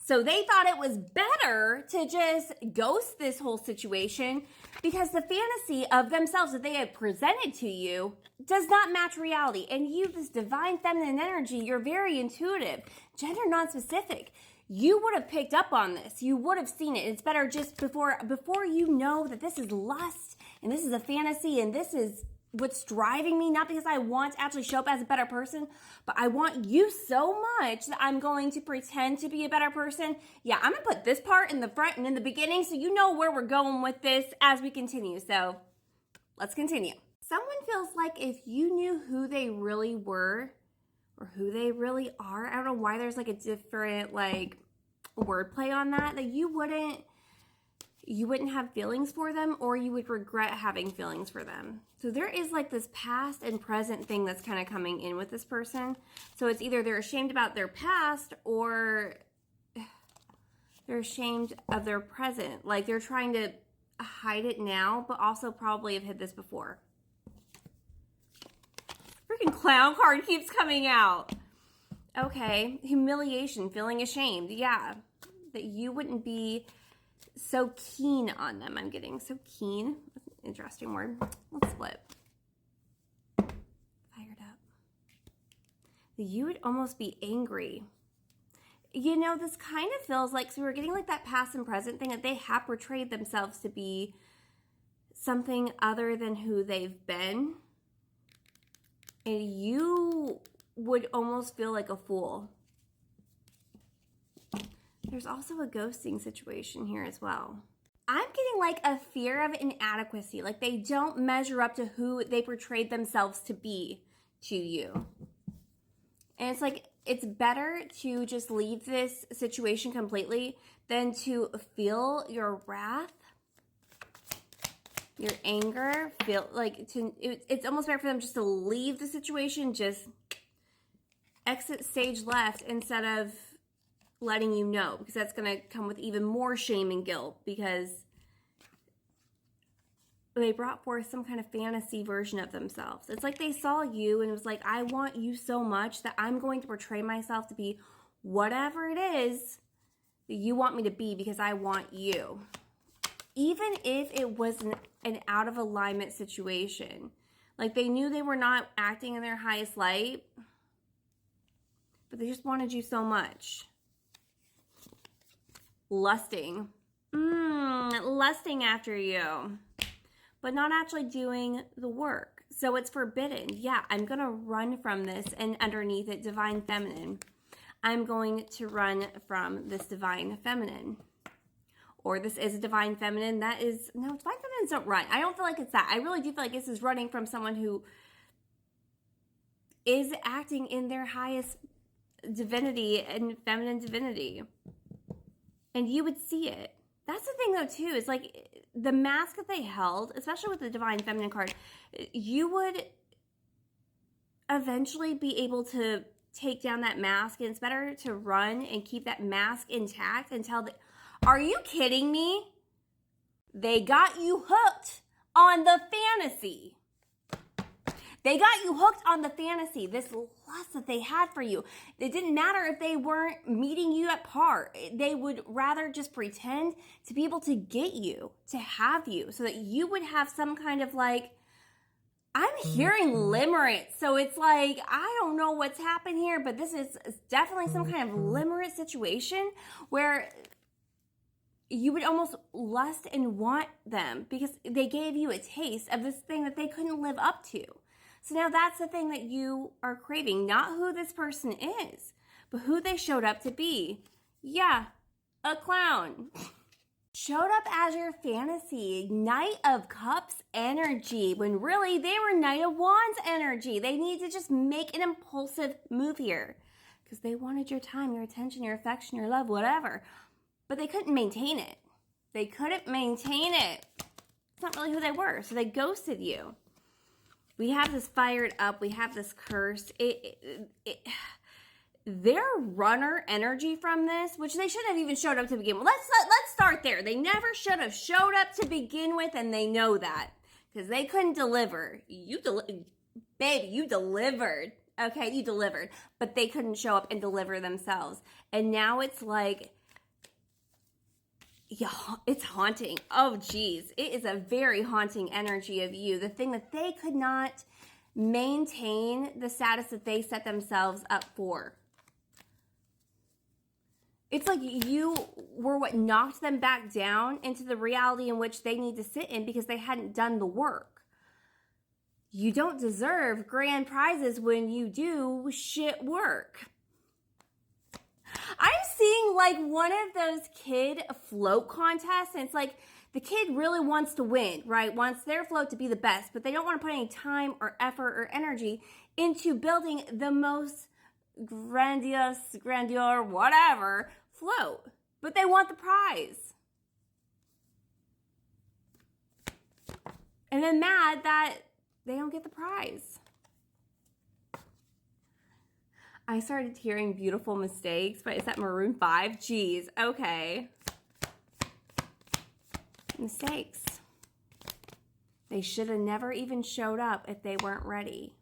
So they thought it was better to just ghost this whole situation because the fantasy of themselves that they had presented to you does not match reality. And you, this divine feminine energy, you're very intuitive, gender non-specific. You would have picked up on this. You would have seen it. It's better just before you know that this is lust and this is a fantasy and this is what's driving me, not because I want to actually show up as a better person, but I want you so much that I'm going to pretend to be a better person. Yeah, I'm going to put this part in the front and in the beginning so you know where we're going with this as we continue. So let's continue. Someone feels like if you knew who they really were or who they really are, I don't know why there's like a different like wordplay on that you wouldn't have feelings for them, or you would regret having feelings for them. So there is like this past and present thing that's kind of coming in with this person. So it's either they're ashamed about their past or they're ashamed of their present. Like they're trying to hide it now, but also probably have hid this before. Freaking clown card keeps coming out. Okay, humiliation, feeling ashamed. Yeah, that you wouldn't be so keen on them. I'm getting so keen. Interesting word. Let's flip. Fired up. You would almost be angry. You know, this kind of feels like, so we're getting like that past and present thing that they have portrayed themselves to be something other than who they've been. And you would almost feel like a fool. There's also a ghosting situation here as well. I'm getting like a fear of inadequacy, like they don't measure up to who they portrayed themselves to be to you. And it's like, it's better to just leave this situation completely than to feel your wrath, your anger, it's almost better for them just to leave the situation, just exit stage left instead of letting you know, because that's going to come with even more shame and guilt because they brought forth some kind of fantasy version of themselves. It's like they saw you and it was like, I want you so much that I'm going to portray myself to be whatever it is that you want me to be because I want you. Even if it was an out of alignment situation. Like they knew they were not acting in their highest light, but they just wanted you so much. Lusting after you, but not actually doing the work. So it's forbidden. Yeah, I'm going to run from this, and underneath it, divine feminine. I'm going to run from this divine feminine. Or this is a divine feminine. That is, no, divine feminines don't run. I don't feel like it's that. I really do feel like this is running from someone who is acting in their highest divinity and feminine divinity. And you would see it. That's the thing, though, too. Is like the mask that they held, especially with the Divine Feminine card, you would eventually be able to take down that mask. And it's better to run and keep that mask intact until are you kidding me? They got you hooked on the fantasy. They got you hooked on the fantasy, this lust that they had for you. It didn't matter if they weren't meeting you at par. They would rather just pretend to be able to get you, to have you, so that you would have some kind of like, I'm hearing limerence. So it's like, I don't know what's happened here, but this is definitely some kind of limerence situation where you would almost lust and want them because they gave you a taste of this thing that they couldn't live up to. So now that's the thing that you are craving, not who this person is, but who they showed up to be. Yeah, a clown. Showed up as your fantasy, Knight of Cups energy, when really they were Knight of Wands energy. They need to just make an impulsive move here because they wanted your time, your attention, your affection, your love, whatever. But they couldn't maintain it. They couldn't maintain it. It's not really who they were, so they ghosted you. We have this fired up. We have this curse. Their runner energy from this, which they shouldn't have even showed up to begin with. Let's start there. They never should have showed up to begin with, and they know that because they couldn't deliver. Baby, you delivered. Okay, you delivered, but they couldn't show up and deliver themselves. And now it's like Yeah, it's haunting. Oh, geez. It is a very haunting energy of you. The thing that they could not maintain the status that they set themselves up for. It's like you were what knocked them back down into the reality in which they need to sit in because they hadn't done the work. You don't deserve grand prizes when you do shit work. I'm seeing like one of those kid float contests, and it's like the kid really wants to win, right? Wants their float to be the best, but they don't want to put any time or effort or energy into building the most grandeur, whatever, float. But they want the prize. And then mad that they don't get the prize. I started hearing Beautiful Mistakes, but is that Maroon 5? Jeez, okay. Mistakes. They should have never even showed up if they weren't ready.